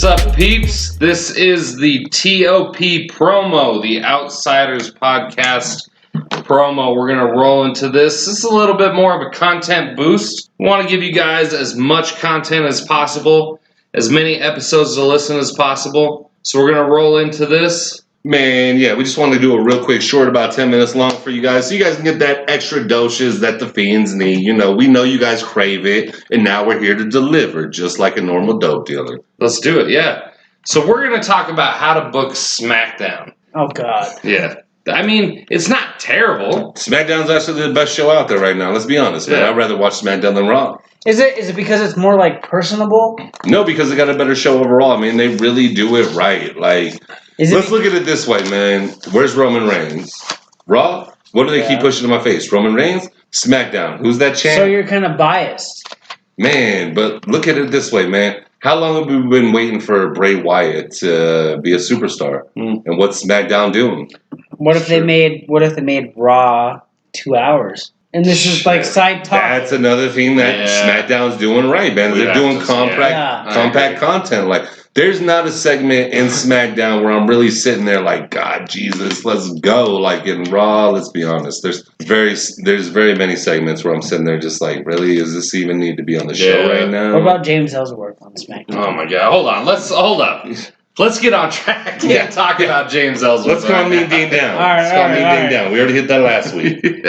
What's up, peeps? This is the T.O.P promo, the Outsiders podcast promo. We're going to roll into this. This is a little bit more of a content boost. We want to give you guys as much content as possible, as many episodes to listen as possible. So we're going to roll into this. Man, yeah, we just wanted to do a real quick short, about 10 minutes long for you guys, so you guys can get that extra doses that the fiends need. You know, we know you guys crave it, and now we're here to deliver, just like a normal dope dealer. Let's do it, yeah. So we're going to talk about how to book Smackdown. Oh, God. Yeah. I mean, it's not terrible. Smackdown's actually the best show out there right now, let's be honest, man. Yeah. I'd rather watch Smackdown than Raw. Is it because it's more, like, personable? No, because they got a better show overall. I mean, they really do it right. Like, let's look at it this way, man. Where's Roman Reigns? Raw? What do they keep pushing in my face? Roman Reigns? Smackdown. Who's that champ? So you're kind of biased. Man, but look at it this way, man. How long have we been waiting for Bray Wyatt to be a superstar? And what's SmackDown doing? What if they made Raw 2 hours? And this is like side talk. That's another thing that SmackDown's doing right, man. They're doing compact content. Like, there's not a segment in SmackDown where I'm really sitting there like, God, Jesus, let's go. Like in Raw, let's be honest. There's very many segments where I'm sitting there just like, really, does this even need to be on the show right now? What about James Ellsworth on SmackDown? Oh my God! Hold up. Let's get on track and talk about James Ellsworth. Let's calm Mean Dean down. Let's calm Mean Dean down. We already hit that last week.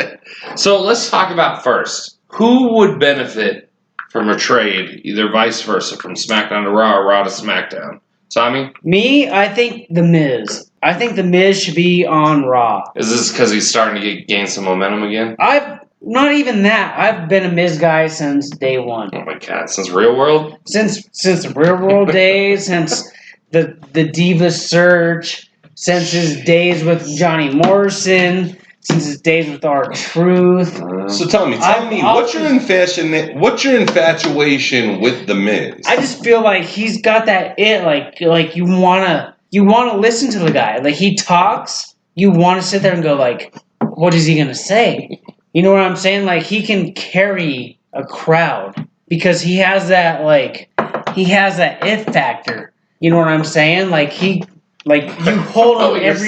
So let's talk about first. Who would benefit from a trade, either vice versa, from SmackDown to Raw or Raw to SmackDown? Tommy? Me, I think The Miz. I think The Miz should be on Raw. Is this because he's starting to gain some momentum again? Not even that. I've been a Miz guy since day one. Oh my God! Since Real World? Since the Real World days, since the Diva Search, since his days with Johnny Morrison, since his days with R-Truth. So tell me, what's your infatuation with The Miz? I just feel like he's got that it, like you wanna listen to the guy. Like he talks, you wanna sit there and go like, what is he gonna say? You know what I'm saying? Like he can carry a crowd because he has that it factor. You know what I'm saying? You hold on every.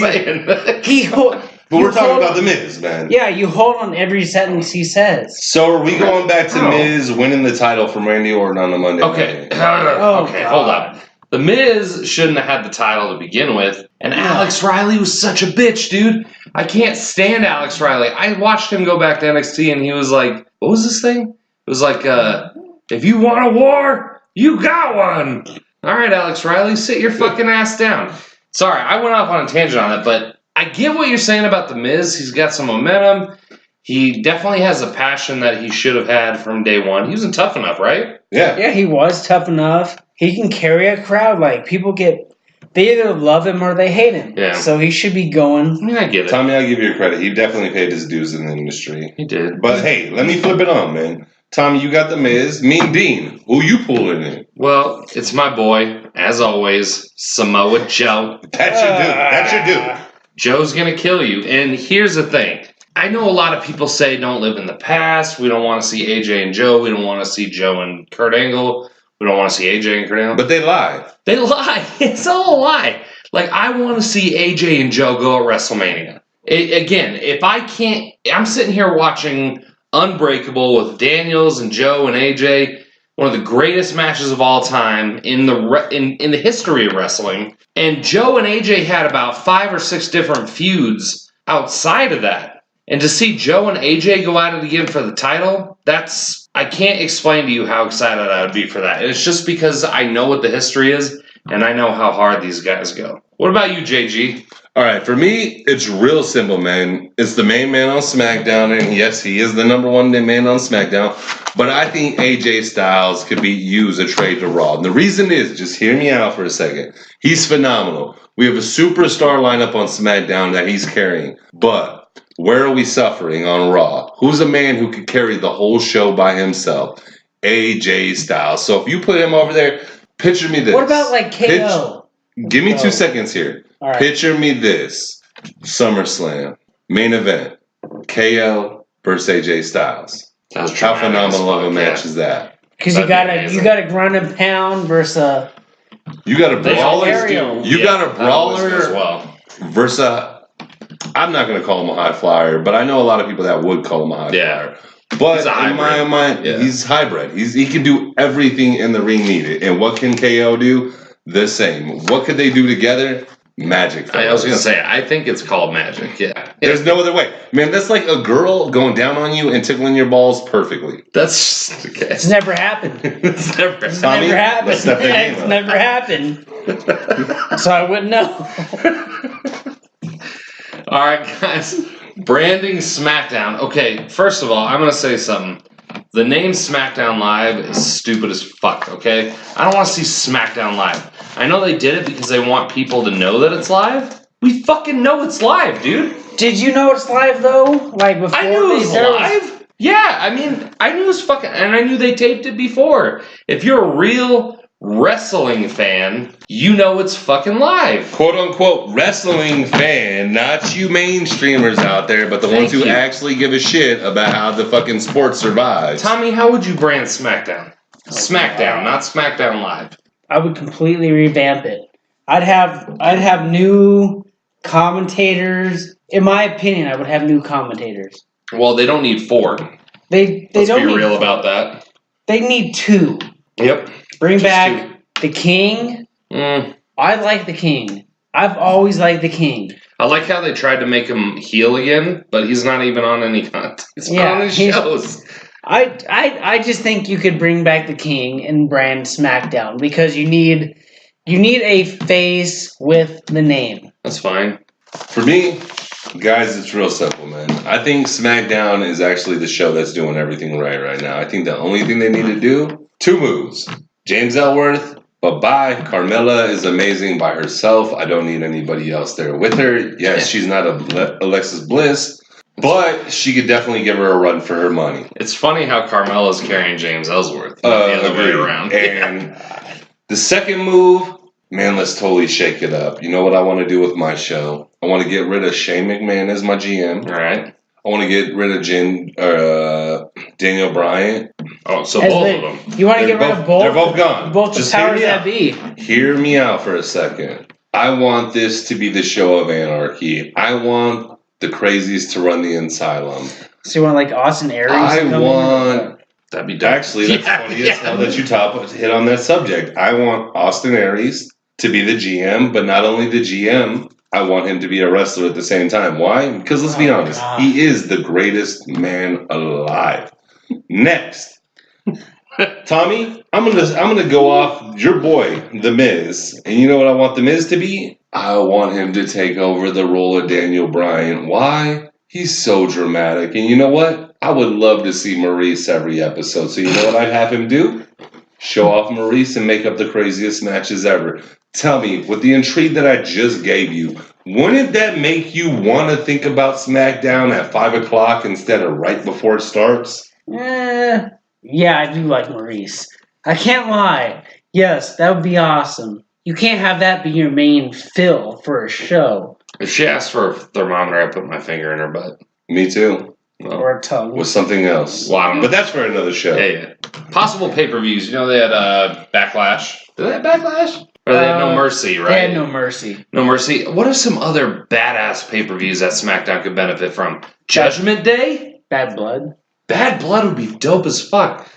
But we're talking about The Miz, man. Yeah, you hold on every sentence he says. So are we going back to Miz winning the title from Randy Orton on the Monday night? Okay, hold up. The Miz shouldn't have had the title to begin with, and Alex Riley was such a bitch, dude. I can't stand Alex Riley. I watched him go back to NXT, and he was like, what was this thing? It was like, if you want a war, you got one. All right, Alex Riley, sit your fucking ass down. Sorry, I went off on a tangent on that, but I get what you're saying about The Miz. He's got some momentum. He definitely has a passion that he should have had from day one. He wasn't tough enough, right? Yeah. Yeah, he was tough enough. He can carry a crowd. Like, people they either love him or they hate him. Yeah. So he should be going. I mean, I get it. Tommy, I'll give you credit. He definitely paid his dues in the industry. He did. But hey, let me flip it on, man. Tommy, you got The Miz. Mean Dean, who you pulling in? Well, it's my boy, as always, Samoa Joe. That's your dude. Joe's going to kill you. And here's the thing. I know a lot of people say don't live in the past. We don't want to see AJ and Joe. We don't want to see Joe and Kurt Angle. We don't want to see AJ and Kurt Angle. But they lie. They lie. It's all a lie. Like, I want to see AJ and Joe go at WrestleMania. Again, if I can't... I'm sitting here watching Unbreakable with Daniels and Joe and AJ, one of the greatest matches of all time in the history of wrestling. And Joe and AJ had about 5 or 6 different feuds outside of that. And to see Joe and AJ go at it again for the title, I can't explain to you how excited I would be for that. And it's just because I know what the history is, and I know how hard these guys go. What about you, JG? All right, for me, it's real simple, man. It's the main man on SmackDown, and yes, he is the number one man on SmackDown, but I think AJ Styles could be used a trade to Raw. And the reason is, just hear me out for a second, he's phenomenal. We have a superstar lineup on SmackDown that he's carrying, but where are we suffering on Raw? Who's a man who could carry the whole show by himself? AJ Styles. So if you put him over there, picture me this. What about like KO? Give me 2 seconds here. Right. Picture me this. SummerSlam. Main event. KO versus AJ Styles. How phenomenal of a match is that? Because you got a ground and pound versus You got a They brawler. always do. You got a that always brawler goes well. versus. I'm not gonna call him a high flyer, but I know a lot of people that would call him a high flyer. But He's a in my hybrid. mind, he's hybrid. He can do everything in the ring needed. And what can KO do? The same. What could they do together? Magic. I was gonna say, I think it's called magic. Yeah, There's no other way, man. That's like a girl going down on you and tickling your balls perfectly. that's okay. It's never happened. It's never. It's Tommy, never happened. let's step that game It's up. never happened. So I wouldn't know. All right, guys. Branding SmackDown. Okay, first of all, I'm gonna say something. The name SmackDown Live is stupid as fuck. Okay, I don't want to see SmackDown Live. I know they did it because they want people to know that it's live. We fucking know it's live, dude. Did you know it's live though? Like before I knew it was there live. Yeah, I mean, I knew it was fucking, and I knew they taped it before. If you're a real wrestling fan, you know it's fucking live. Quote unquote wrestling fan, not you mainstreamers out there, but the ones who you. actually give a shit about how the fucking sport survives. Tommy, how would you brand SmackDown? SmackDown, not SmackDown Live. I would completely revamp it. I'd have new commentators. In my opinion, I would have new commentators. Well, they don't need 4. They Let's don't be need real about that. They need 2. Yep. Bring Just back the King. I I like the King. I've always liked the King. like how they tried to make him heel again, but he's not even on any content. He's not Yeah, on his he's- shows. I just think you could bring back the King and brand SmackDown because you need a face with the name. That's fine. For me, guys, it's real simple, man. I think SmackDown is actually the show that's doing everything right now. I think the only thing they need to do, 2 moves. James Ellsworth, bye-bye. Carmella is amazing by herself. I don't need anybody else there with her. Yes, she's not Alexis Bliss, but she could definitely give her a run for her money. It's funny how Carmella's carrying James Ellsworth, not the other way Agreed. around. And the second move, man, let's totally shake it up. You know what I want to do with my show? I want to get rid of Shane McMahon as my GM. All right. I want to get rid of Daniel Bryan. Oh, so As both they- of them. You want to They're get rid both- of both? they're both gone. Both the Just hear powers me that out. be. Hear me out for a second. I want this to be the show of anarchy. I want the crazies to run the asylum. So you want like Austin Aries? I to come want- in? That'd be dope. Actually, that's Yeah, funny yeah. as hell that you hit on that subject. I want Austin Aries to be the GM, but not only the GM, I want him to be a wrestler at the same time. Why? Because let's be Oh, honest, God. he is the greatest man alive. Next, Tommy, I'm gonna go off your boy, The Miz, and you know what I want The Miz to be? I want him to take over the role of Daniel Bryan. Why? He's so dramatic, and you know what? I would love to see Maurice every episode. So you know what I'd have him do? Show off Maurice and make up the craziest matches ever. Tell me, with the intrigue that I just gave you, wouldn't that make you want to think about SmackDown at 5 o'clock instead of right before it starts? Yeah, I do like Maurice. I can't lie. Yes, that would be awesome. You can't have that be your main fill for a show. If she asked for a thermometer, I put my finger in her butt. Me too. Well, Or a tongue. With something else. Well, I don't know. But that's for another show. yeah. Possible pay-per-views. You know they had Backlash. Did they have Backlash? Or they had No Mercy, right? They had No Mercy. No Mercy. What are some other badass pay-per-views that SmackDown could benefit from? Judgment Day? Bad Blood. Bad Blood would be dope as fuck.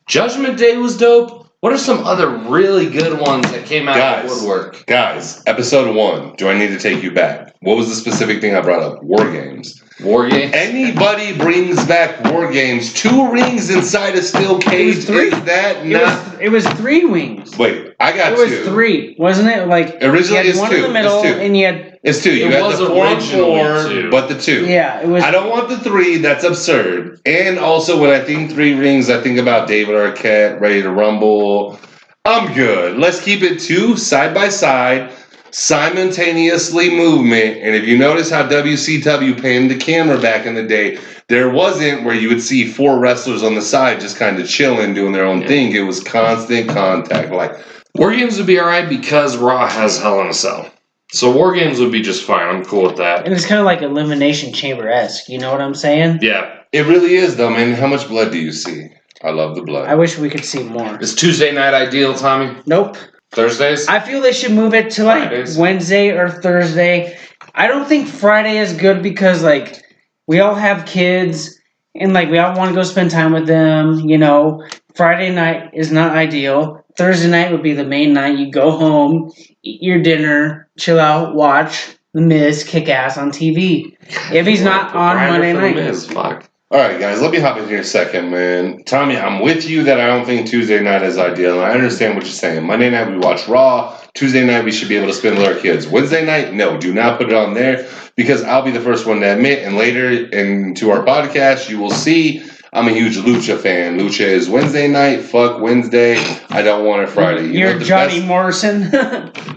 Judgment Day was dope. What are some other really good ones that came out of the woodwork? Guys, episode 1. Do I need to take you back? What was the specific thing I brought up? War games. War Games? Anybody brings back war games, 2 rings inside a steel cage, 3. is that not... It was 3 wings. Wait, I got It 2. was 3, wasn't it? Like Originally you had it's one 2. in the middle, It's 2. and you had It's 2. You It had was the 4 on originally 4, 2. but the 2. yeah. It was. I don't want the 3. That's absurd. And also, when I think 3 rings, I think about David Arquette, Ready to Rumble. I'm good. Let's keep it 2 side by side, simultaneously movement. And if you notice how WCW panned the camera back in the day, there wasn't where you would see 4 wrestlers on the side just kind of chilling, doing their own thing. It was constant contact. Like, War Games would be alright because Raw has Hell in a Cell. So War Games would be just fine. I'm cool with that. And it's kind of like Elimination Chamber-esque. You know what I'm saying? Yeah. it really is, though, man. How much blood do you see? I love the blood. I wish we could see more. Is Tuesday night ideal, Tommy? Nope. Thursdays? I feel they should move it to like Fridays. Wednesday or Thursday. I don't think Friday is good because like we all have kids and like we all want to go spend time with them. You know, Friday night is not ideal. Thursday night would be the main night. You go home, eat your dinner, chill out, watch The Miz kick ass on TV. If he's not on Monday night. Fuck. All right, guys, let me hop in here a second, man. Tommy, I'm with you that I don't think Tuesday night is ideal, and I understand what you're saying. Monday night, we watch Raw. Tuesday night, we should be able to spend with our kids. Wednesday night, no, do not put it on there, because I'll be the first one to admit, and later into our podcast, you will see I'm a huge Lucha fan. Lucha is Wednesday night. Fuck Wednesday. I don't want it Friday. You're Johnny Morrison.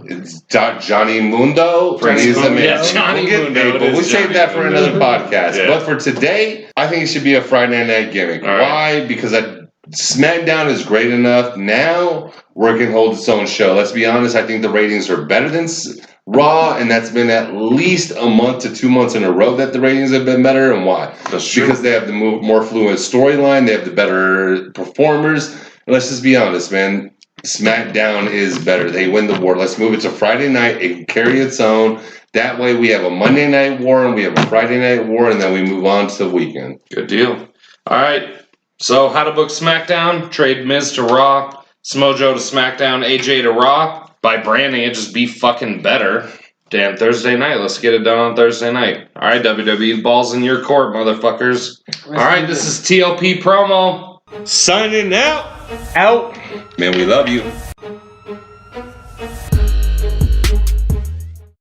It's Johnny Mundo. He's the man. Yeah, Johnny Mundo. But we'll save that for another podcast. Yeah. But for today, I think it should be a Friday night gimmick. All right. Why? Because SmackDown is great enough. Now, where it can hold its own show. Let's be honest, I think the ratings are better than Raw, and that's been at least a month to 2 months in a row that the ratings have been better. And why? That's true. Because they have the more fluent storyline, they have the better performers. And let's just be honest, man. SmackDown is better. They win the war. Let's move it to Friday night. It can carry its own. That way we have a Monday night war and we have a Friday night war, and then we move on to the weekend. Good deal. All right. So, how to book SmackDown? Trade Miz to Raw. Smojo to SmackDown. AJ to Raw. By branding it, just be fucking better. Damn, Thursday night. Let's get it done on Thursday night. All right, WWE, balls in your court, motherfuckers. All right, this is T.O.P. promo. Signing out. Out. Man, we love you.